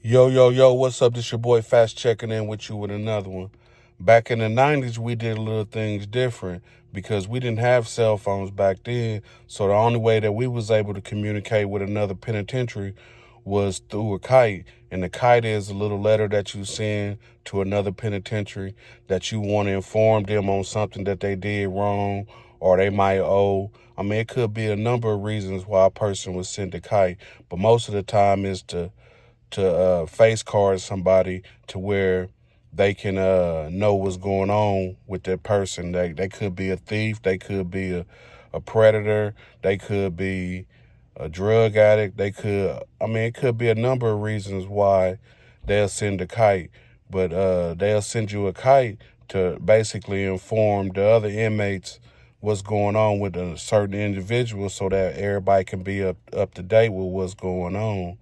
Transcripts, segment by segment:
Yo, yo, yo, what's up? This your boy Fast checking in with you with another one. Back in the 90s, we did little things different because we didn't have cell phones back then. So the only way that we was able to communicate with another penitentiary was through a kite. And the kite is a little letter that you send to another penitentiary that you want to inform them on something that they did wrong or they might owe. I mean, it could be a number of reasons why a person would send a kite, but most of the time is to face card somebody to where they can know what's going on with that person. They could be a thief, they could be a predator, they could be a drug addict, it could be a number of reasons why they'll send a kite, but they'll send you a kite to basically inform the other inmates what's going on with a certain individual so that everybody can be up to date with what's going on.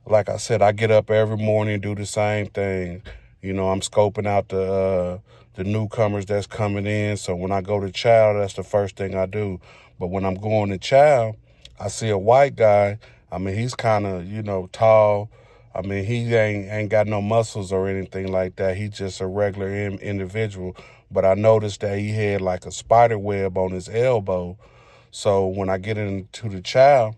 Like I said, I get up every morning, do the same thing. You know, I'm scoping out the newcomers that's coming in. So when I go to chow, that's the first thing I do. But when I'm going to chow, I see a white guy. I mean, he's kind of, tall. I mean, he ain't got no muscles or anything like that. He's just a regular individual. But I noticed that he had like a spider web on his elbow. So when I get into the chow,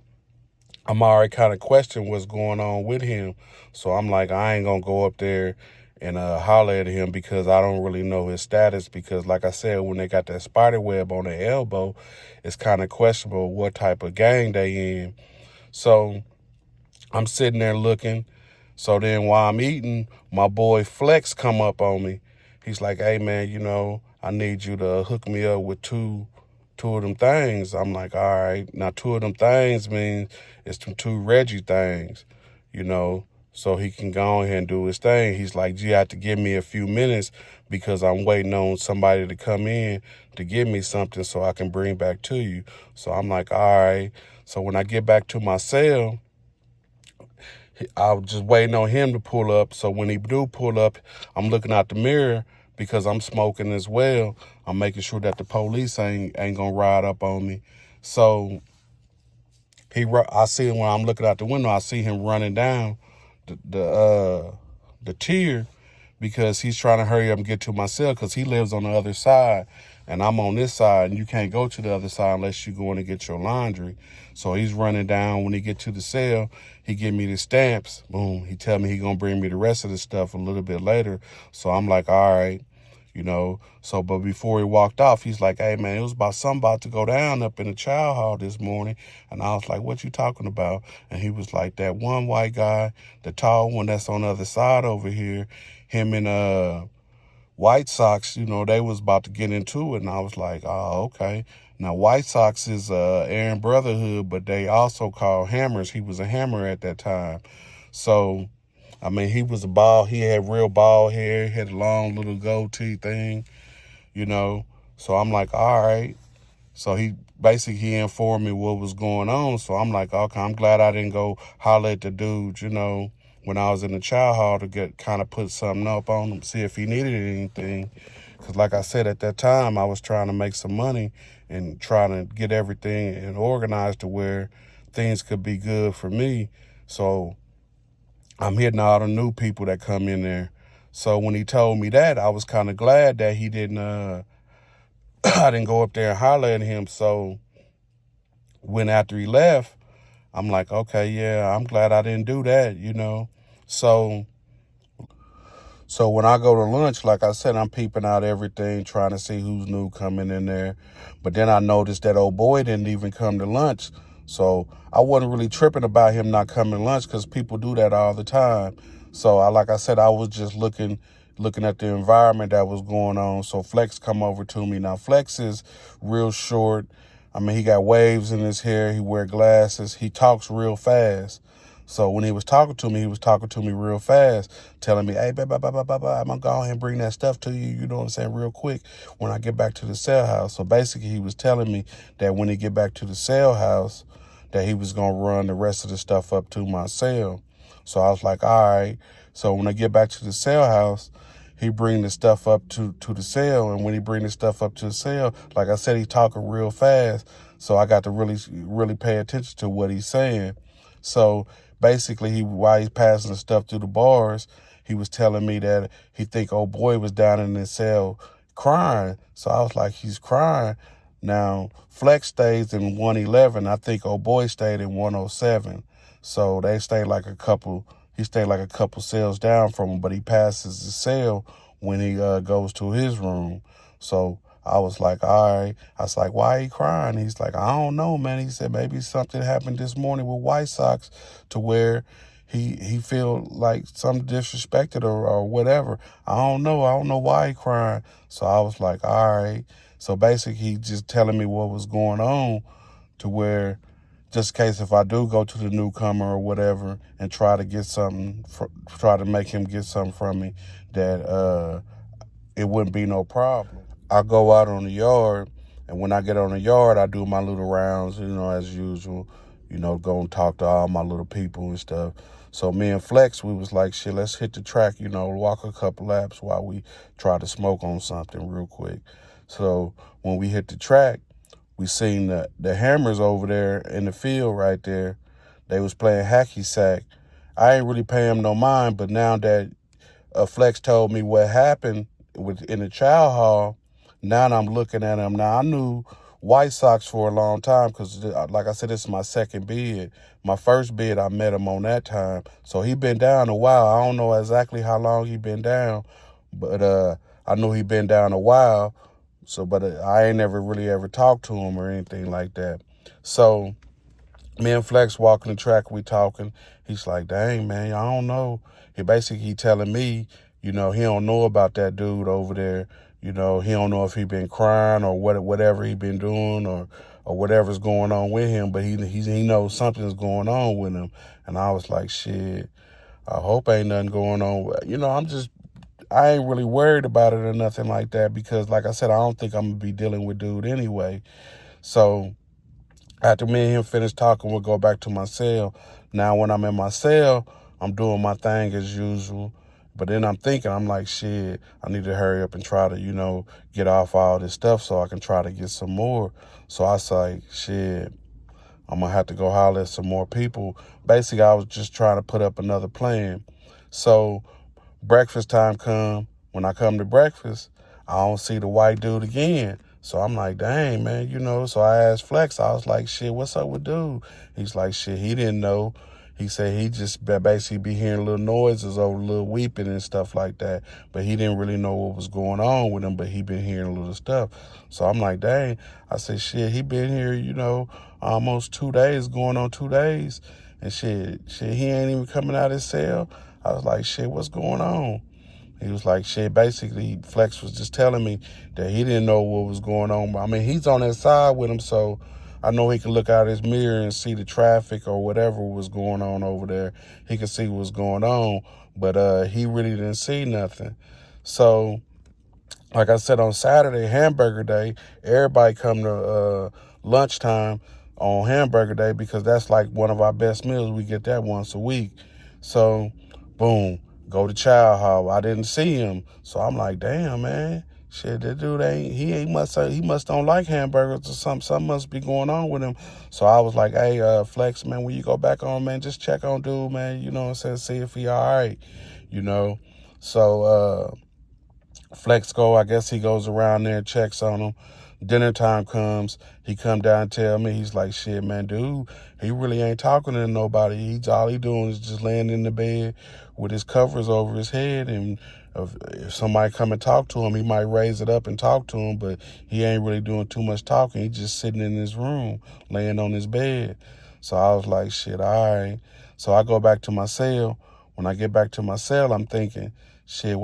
I'm already kind of questioning what's going on with him. So I'm like, I ain't going to go up there and holler at him because I don't really know his status. Because like I said, when they got that spider web on their elbow, it's kind of questionable what type of gang they in. So I'm sitting there looking. So then while I'm eating, my boy Flex come up on me. He's like, hey, man, I need you to hook me up with two of them things. I'm like, all right. Now, two of them things means it's them two Reggie things, so he can go ahead and do his thing. He's like, you have to give me a few minutes because I'm waiting on somebody to come in to give me something so I can bring back to you. So I'm like, all right. So when I get back to my cell, I was just waiting on him to pull up. So when he do pull up, I'm looking out the mirror because I'm smoking as well. I'm making sure that the police ain't gonna ride up on me. So I see him when I'm looking out the window. I see him running down the tier because he's trying to hurry up and get to my cell because he lives on the other side and I'm on this side, and you can't go to the other side unless you go in and get your laundry. So he's running down. When he get to the cell, he give me the stamps. Boom. He tell me he gonna bring me the rest of the stuff a little bit later. So I'm like, all right. But before he walked off, he's like, hey, man, it was something about to go down up in the child hall this morning. And I was like, what you talking about? And he was like, that one white guy, the tall one that's on the other side over here, him and White Sox, they was about to get into it. And I was like, oh, okay. Now, White Sox is Aaron Brotherhood, but they also call Hammers. He was a Hammer at that time. So, I mean, he was he had real bald hair, had a long little goatee thing, you know. So I'm like, all right. So he informed me what was going on. So I'm like, okay, I'm glad I didn't go holler at the dude, when I was in the child hall to get kind of put something up on him, see if he needed anything. Because like I said, at that time, I was trying to make some money and trying to get everything and organized to where things could be good for me. So I'm hitting all the new people that come in there. So when he told me that, I was kind of glad that he didn't, I didn't go up there and holler at him. So when after he left, I'm like, okay, yeah, I'm glad I didn't do that, So when I go to lunch, like I said, I'm peeping out everything, trying to see who's new coming in there. But then I noticed that old boy didn't even come to lunch. So I wasn't really tripping about him not coming to lunch because people do that all the time. So like I said, I was just looking at the environment that was going on. So Flex come over to me. Now Flex is real short. I mean, he got waves in his hair. He wear glasses. He talks real fast. So when he was talking to me real fast, telling me, hey, I'm going to go ahead and bring that stuff to you, you know what I'm saying, real quick when I get back to the cell house. So basically he was telling me that when he get back to the cell house, that he was going to run the rest of the stuff up to my cell. So I was like, all right. So when I get back to the cell house, he bring the stuff up to the cell. And when he bring the stuff up to the cell, like I said, he talking real fast. So I got to really, really pay attention to what he's saying. So basically, while he's passing the stuff through the bars, he was telling me that he think old boy was down in his cell crying. So I was like, he's crying. Now, Flex stays in 111. I think old boy stayed in 107. So they stayed like a couple, he stayed like a couple cells down from him, but he passes the cell when he goes to his room. So I was like, all right. I was like, why he crying? He's like, I don't know, man. He said maybe something happened this morning with White Sox to where he feel like some disrespected or whatever. I don't know. I don't know why he crying. So I was like, all right. So basically, he just telling me what was going on to where, just in case if I do go to the newcomer or whatever and try to get something, try to make him get something from me, that it wouldn't be no problem. I go out on the yard, and when I get on the yard, I do my little rounds, as usual, go and talk to all my little people and stuff. So me and Flex, we was like, shit, let's hit the track, walk a couple laps while we try to smoke on something real quick. So when we hit the track, we seen the Hammers over there in the field right there. They was playing hacky sack. I ain't really pay them no mind, but now that Flex told me what happened in the child hall, now I'm looking at him. Now, I knew White Sox for a long time because, like I said, this is my second bid. My first bid, I met him on that time. So he been down a while. I don't know exactly how long he been down, but I knew he been down a while. So, but I ain't never really ever talked to him or anything like that. So me and Flex walking the track, we talking. He's like, dang, man, I don't know. He telling me, he don't know about that dude over there. He don't know if he been crying or whatever he been doing or whatever's going on with him, but he knows something's going on with him. And I was like, shit, I hope ain't nothing going on. I ain't really worried about it or nothing like that because, like I said, I don't think I'm going to be dealing with dude anyway. So after me and him finish talking, we'll go back to my cell. Now, when I'm in my cell, I'm doing my thing as usual. But then I'm thinking, I'm like, shit, I need to hurry up and try to, get off all this stuff so I can try to get some more. So I was like, shit, I'm going to have to go holler at some more people. Basically, I was just trying to put up another plan. So breakfast time come. When I come to breakfast, I don't see the white dude again. So I'm like, dang, man, So I asked Flex, I was like, shit, what's up with dude? He's like, shit, he didn't know. He said he just basically be hearing little noises over little weeping and stuff like that. But he didn't really know what was going on with him, but he been hearing little stuff. So I'm like, dang. I said, shit, he been here, almost 2 days, going on 2 days. And shit, he ain't even coming out of his cell. I was like, shit, what's going on? He was like, shit, basically, Flex was just telling me that he didn't know what was going on. I mean, he's on that side with him, so I know he can look out his mirror and see the traffic or whatever was going on over there. He could see what's going on, but he really didn't see nothing. So, like I said, on Saturday, Hamburger Day, everybody come to lunchtime on Hamburger Day because that's like one of our best meals. We get that once a week. So, boom, go to Chow Hall. I didn't see him, so I'm like, damn, man, shit, that dude he must don't like hamburgers or something. Something must be going on with him. So I was like, hey, Flex, man, when you go back on, man, just check on dude, man. You know what I'm saying? See if he all right. So Flex I guess he goes around there and checks on him. Dinner time comes, he come down and tell me, he's like, shit, man, dude, he really ain't talking to nobody. All he doing is just laying in the bed with his covers over his head, and if somebody come and talk to him, he might raise it up and talk to him, but he ain't really doing too much talking. He just sitting in his room, laying on his bed. So I was like, shit, all right. So I go back to my cell. When I get back to my cell, I'm thinking, shit,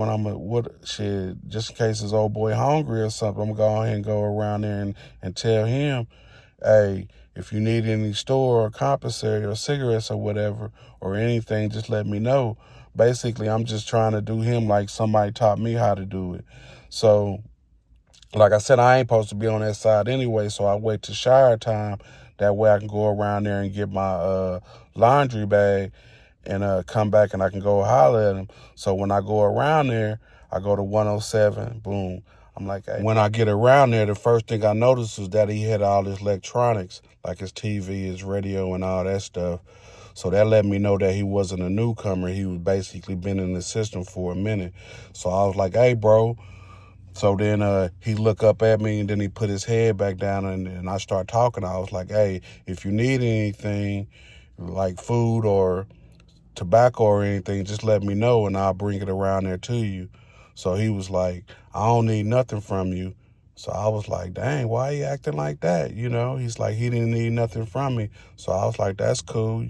just in case this old boy hungry or something, I'm gonna go ahead and go around there and tell him, hey, if you need any store or commissary or cigarettes or whatever or anything, just let me know. Basically, I'm just trying to do him like somebody taught me how to do it. So, like I said, I ain't supposed to be on that side anyway, so I wait till shower time. That way I can go around there and get my laundry bag and come back and I can go holler at him. So when I go around there, I go to 107, boom. I'm like, hey. When I get around there, the first thing I notice is that he had all his electronics, like his TV, his radio, and all that stuff. So that let me know that he wasn't a newcomer. He was basically been in the system for a minute. So I was like, hey, bro. So then he looked up at me, and then he put his head back down, and I started talking. I was like, hey, if you need anything like food or tobacco or anything, just let me know and I'll bring it around there to you. So he was like, I don't need nothing from you. So I was like, dang, why are you acting like that? He's like, he didn't need nothing from me. So I was like, that's cool.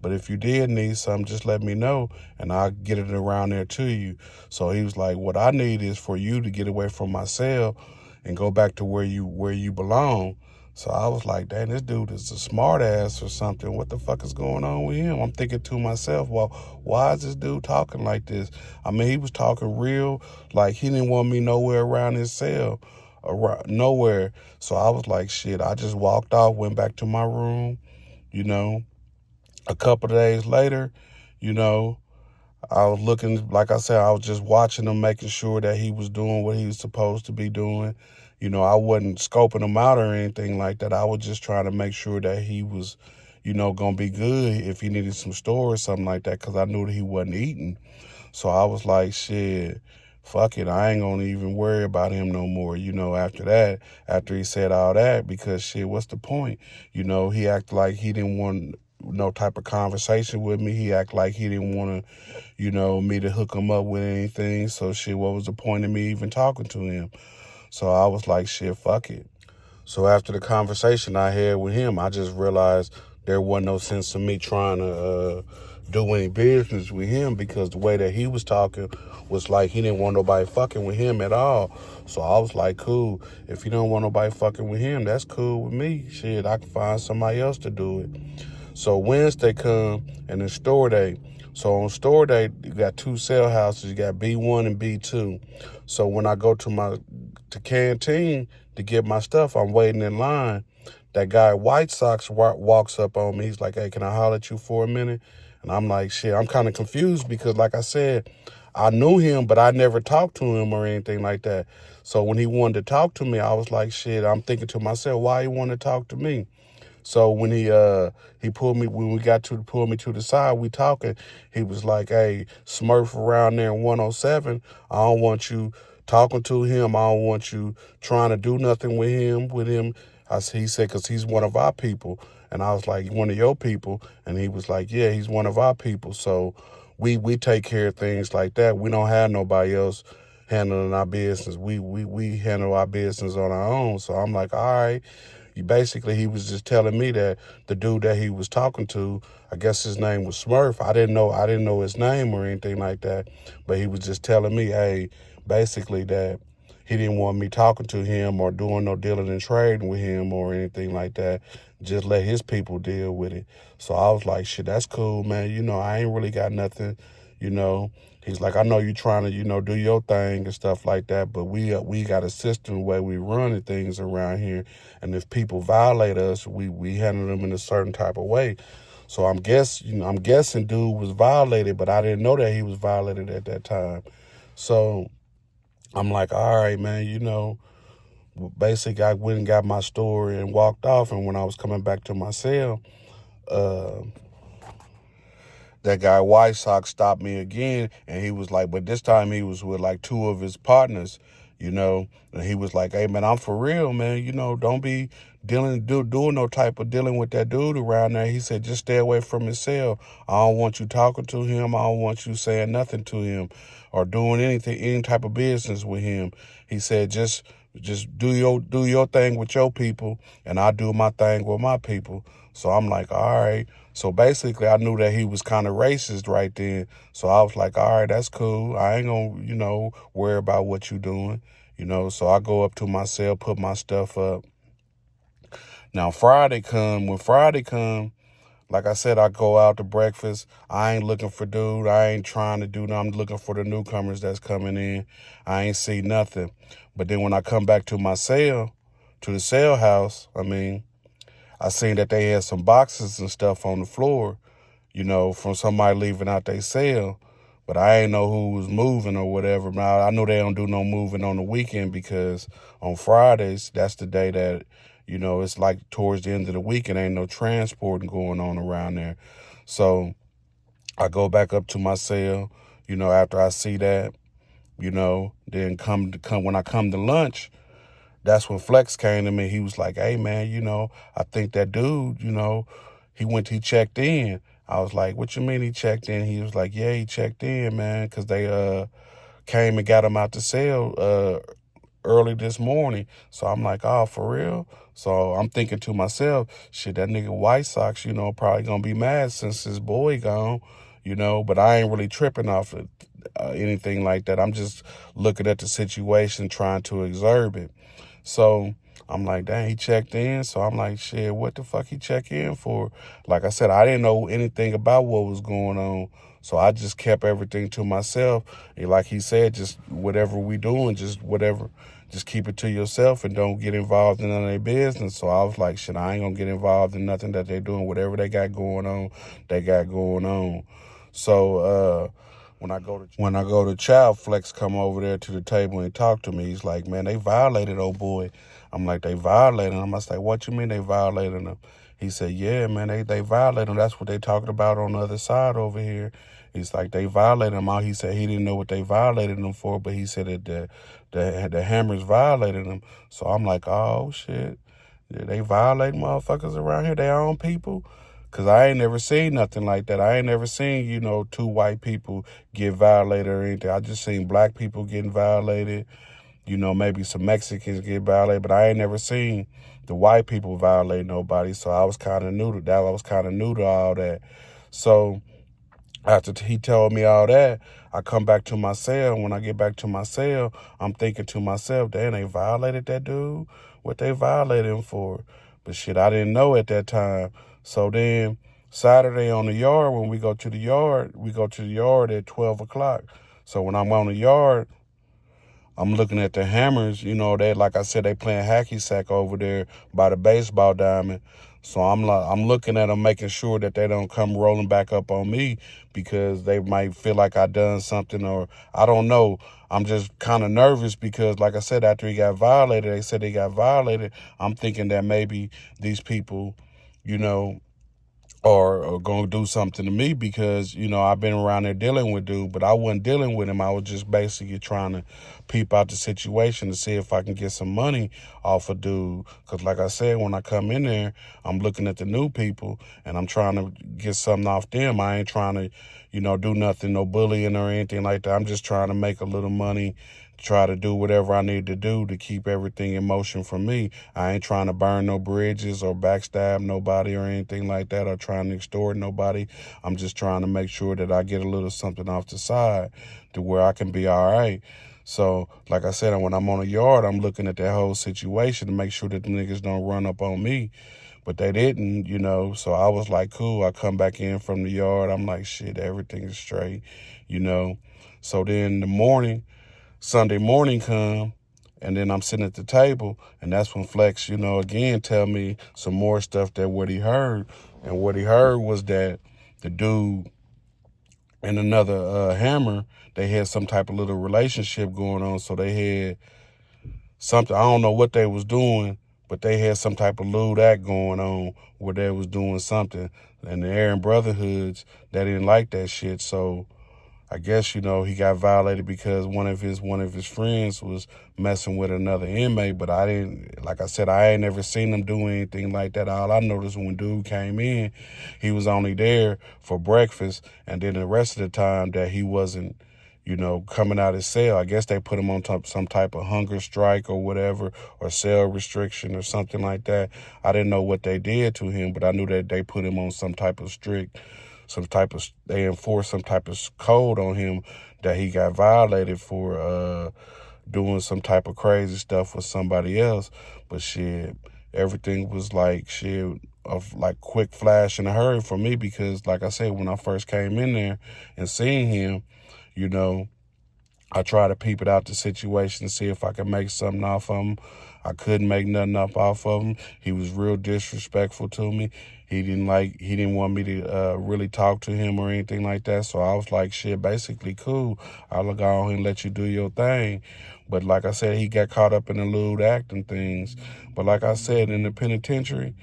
But if you did need something, just let me know and I'll get it around there to you. So he was like, what I need is for you to get away from my cell and go back to where you belong. So I was like, dang, this dude is a smart ass or something. What the fuck is going on with him? I'm thinking to myself, well, why is this dude talking like this? I mean, he was talking real, like he didn't want me nowhere around his cell, nowhere. So I was like, shit, I just walked off, went back to my room, you know. A couple of days later, you know, I was looking, like I said, I was just watching him, making sure that he was doing what he was supposed to be doing. I wasn't scoping him out or anything like that. I was just trying to make sure that he was, going to be good if he needed some store or something like that, because I knew that he wasn't eating. So I was like, shit, fuck it. I ain't going to even worry about him no more, after that, after he said all that, because shit, what's the point? He acted like he didn't want no type of conversation with me. He acted like he didn't want to, me to hook him up with anything. So shit, what was the point of me even talking to him? So I was like, shit, fuck it. So after the conversation I had with him, I just realized there wasn't no sense of me trying to do any business with him, because the way that he was talking was like he didn't want nobody fucking with him at all. So I was like, cool. If you don't want nobody fucking with him, that's cool with me. Shit, I can find somebody else to do it. So Wednesday come and it's store day. So on store day, you got two cell houses. You got B1 and B2. So when I go to canteen to get my stuff, I'm waiting in line. That guy White Sox walks up on me. He's like, hey, can I holler at you for a minute? And I'm like, shit, I'm kind of confused because, like I said, I knew him, but I never talked to him or anything like that. So when he wanted to talk to me, I was like, shit, I'm thinking to myself, why he want to talk to me? So when he pulled me, when we got to pull me to the side, we talking, he was like, hey, Smurf around there in 107, I don't want you talking to him. I don't want you trying to do nothing with him. He said, because he's one of our people. And I was like, one of your people? And he was like, yeah, he's one of our people. So we take care of things like that. We don't have nobody else handling our business. We handle our business on our own. So I'm like, all right. He was just telling me that the dude that he was talking to, I guess his name was Smurf. I didn't know his name or anything like that, but he was just telling me, hey, basically that he didn't want me talking to him or doing no dealing and trading with him or anything like that. Just let his people deal with it. So I was like, shit, that's cool, man. I ain't really got nothing, you know. He's like, I know you trying to, do your thing and stuff like that, but we got a system where we running things around here, and if people violate us, we handle them in a certain type of way. So I'm guessing dude was violated, but I didn't know that he was violated at that time. So I'm like, all right, man, basically I went and got my story and walked off, and when I was coming back to my cell, uh, that guy White Sox stopped me again, and he was like, but this time he was with like two of his partners, and he was like, hey man, I'm for real, man, don't be doing no type of dealing with that dude around there. He said, just stay away from his cell. I don't want you talking to him. I don't want you saying nothing to him or doing any type of business with him. He said, just do your thing with your people, and I do my thing with my people. So I'm like, all right. So basically, I knew that he was kind of racist right then. So I was like, all right, that's cool. I ain't gonna, worry about what you doing, So I go up to my cell, put my stuff up. Now when Friday come, like I said, I go out to breakfast. I ain't looking for dude. I ain't trying to do nothing. I'm looking for the newcomers that's coming in. I ain't see nothing. But then when I come back to my cell, to the cell house, I seen that they had some boxes and stuff on the floor, from somebody leaving out their cell. But I ain't know who was moving or whatever. Now, I know they don't do no moving on the weekend, because on Fridays, that's the day that, it's like towards the end of the week and ain't no transporting going on around there. So I go back up to my cell, after I see that, then when I come to lunch, that's when Flex came to me. He was like, hey man, I think that dude, he checked in. I was like, what you mean he checked in? He was like, yeah, he checked in, man, because they came and got him out the cell early this morning. So I'm like, oh, for real? So I'm thinking to myself, shit, that nigga White Sox, probably gonna be mad since his boy gone, but I ain't really tripping off of anything like that. I'm just looking at the situation, trying to observe it. So I'm like, dang, he checked in. So I'm like, shit, what the fuck he check in for? Like I said, I didn't know anything about what was going on. So I just kept everything to myself. And like he said, just whatever we doing, just whatever, just keep it to yourself and don't get involved in none of their business. So I was like, shit, I ain't gonna get involved in nothing that they're doing. Whatever they got going on, they got going on. So when I go to Child, Flex come over there to the table and talk to me. He's like, man, they violated old boy. I'm like, they violated him. I was like, what you mean they violated him? He said, yeah, man, they violated him. That's what they talking about on the other side over here. He's like, they violated him. He said he didn't know what they violated him for, but he said that the Hammers violated him. So I'm like, oh, shit. They violate motherfuckers around here, their own people? Because I ain't never seen nothing like that. I ain't never seen, two white people get violated or anything. I just seen black people getting violated. Maybe some Mexicans get violated, but I ain't never seen the white people violate nobody. So I was kind of new to that. I was kind of new to all that. So after he told me all that, I come back to my cell. When I get back to my cell, I'm thinking to myself, damn, they violated that dude? What they violated him for? But shit, I didn't know at that time. So then Saturday on the yard, when we go to the yard at 12 o'clock. So when I'm on the yard, I'm looking at the Hammers, they, like I said, they playing hacky sack over there by the baseball diamond. So I'm looking at them, making sure that they don't come rolling back up on me because they might feel like I done something, or I don't know. I'm just kind of nervous because, like I said, after he got violated, they said he got violated. I'm thinking that maybe these people, you know, or going to do something to me because, I've been around there dealing with dude, but I wasn't dealing with him. I was just basically trying to peep out the situation to see if I can get some money off a dude. Because like I said, when I come in there, I'm looking at the new people and I'm trying to get something off them. I ain't trying to, do nothing, no bullying or anything like that. I'm just trying to make a little money, try to do whatever I need to do to keep everything in motion for me. I ain't trying to burn no bridges or backstab nobody or anything like that or trying to extort nobody. I'm just trying to make sure that I get a little something off the side to where I can be all right. So, like I said, when I'm on the yard, I'm looking at that whole situation to make sure that the niggas don't run up on me. But they didn't, so I was like, cool. I come back in from the yard. I'm like, shit, everything is straight, So then the morning, Sunday morning come, and then I'm sitting at the table, and that's when Flex, again tell me some more stuff that what he heard. And what he heard was that the dude and another Hammer, they had some type of little relationship going on. So they had something, I don't know what they was doing, but they had some type of lewd act going on where they was doing something. And the Aryan Brotherhoods, they didn't like that shit. So I guess, he got violated because one of his friends was messing with another inmate, but like I said, I ain't never seen him do anything like that. All I noticed when dude came in, he was only there for breakfast, and then the rest of the time that he wasn't, coming out his cell. I guess they put him on some type of hunger strike or whatever, or cell restriction or something like that. I didn't know what they did to him, but I knew that they put him on they enforced some type of code on him that he got violated for doing some type of crazy stuff with somebody else. But shit, everything was like shit of like quick flash in a hurry for me because, like I said, when I first came in there and seeing him, I tried to peep it out the situation to see if I could make something off of him. I couldn't make nothing up off of him. He was real disrespectful to me. He didn't want me to really talk to him or anything like that. So I was like, shit, basically cool. I'll go on and let you do your thing. But like I said, he got caught up in the lewd act and things. But like I said, in the penitentiary,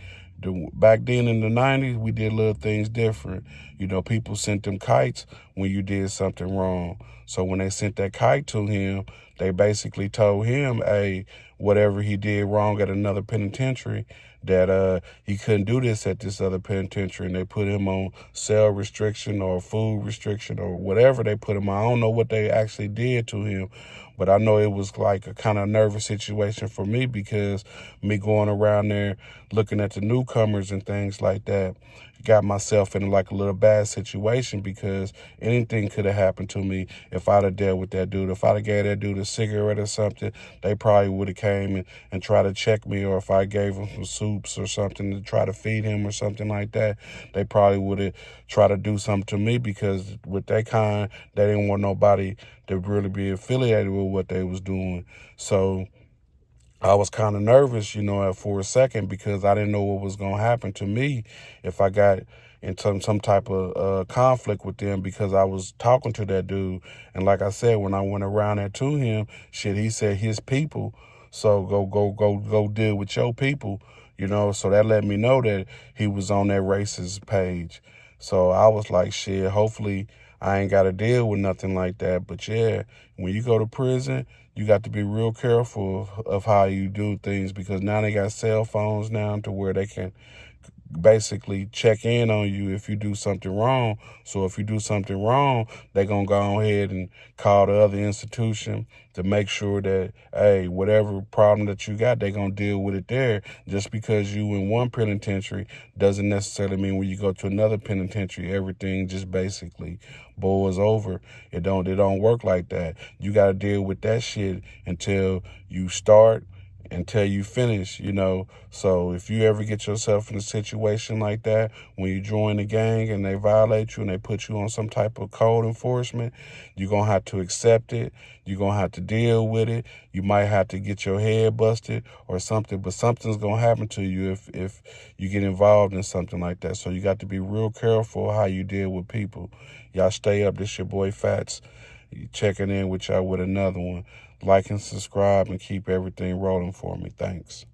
Back then in the 90s, we did little things different. You know, people sent them kites when you did something wrong. So when they sent that kite to him, they basically told him, hey, whatever he did wrong at another penitentiary, that he couldn't do this at this other penitentiary, and they put him on cell restriction or food restriction or whatever they put him on. I don't know what they actually did to him, but I know it was like a kind of nervous situation for me, because me going around there looking at the newcomers and things like that got myself in like a little bad situation, because anything could have happened to me if I'd have dealt with that dude. If I'd have gave that dude a cigarette or something, they probably would have came and tried to check me. Or if I gave him some soups or something to try to feed him or something like that, they probably would have tried to do something to me, because with that kind, they didn't want nobody to really be affiliated with what they was doing. So I was kind of nervous, you know, for a second, because I didn't know what was going to happen to me if I got in some type of conflict with them, because I was talking to that dude. And like I said, when I went around there to him, shit, he said his people. So go deal with your people, you know. So that let me know that he was on that racist page. So I was like, shit, hopefully I ain't got to deal with nothing like that. But yeah, when you go to prison, you got to be real careful of how you do things, because now they got cell phones now to where they can basically check in on you if you do something wrong. So if you do something wrong, they're going to go ahead and call the other institution to make sure that, hey, whatever problem that you got, they're going to deal with it there. Just because you in one penitentiary doesn't necessarily mean when you go to another penitentiary, everything just basically boils over. It don't work like that. You got to deal with that shit until you start, until you finish, you know. So if you ever get yourself in a situation like that, when you join the gang and they violate you and they put you on some type of code enforcement, you're going to have to accept it. You're going to have to deal with it. You might have to get your head busted or something, but something's going to happen to you if you get involved in something like that. So you got to be real careful how you deal with people. Y'all stay up. This your boy Fats, checking in with y'all with another one. Like and subscribe and keep everything rolling for me. Thanks.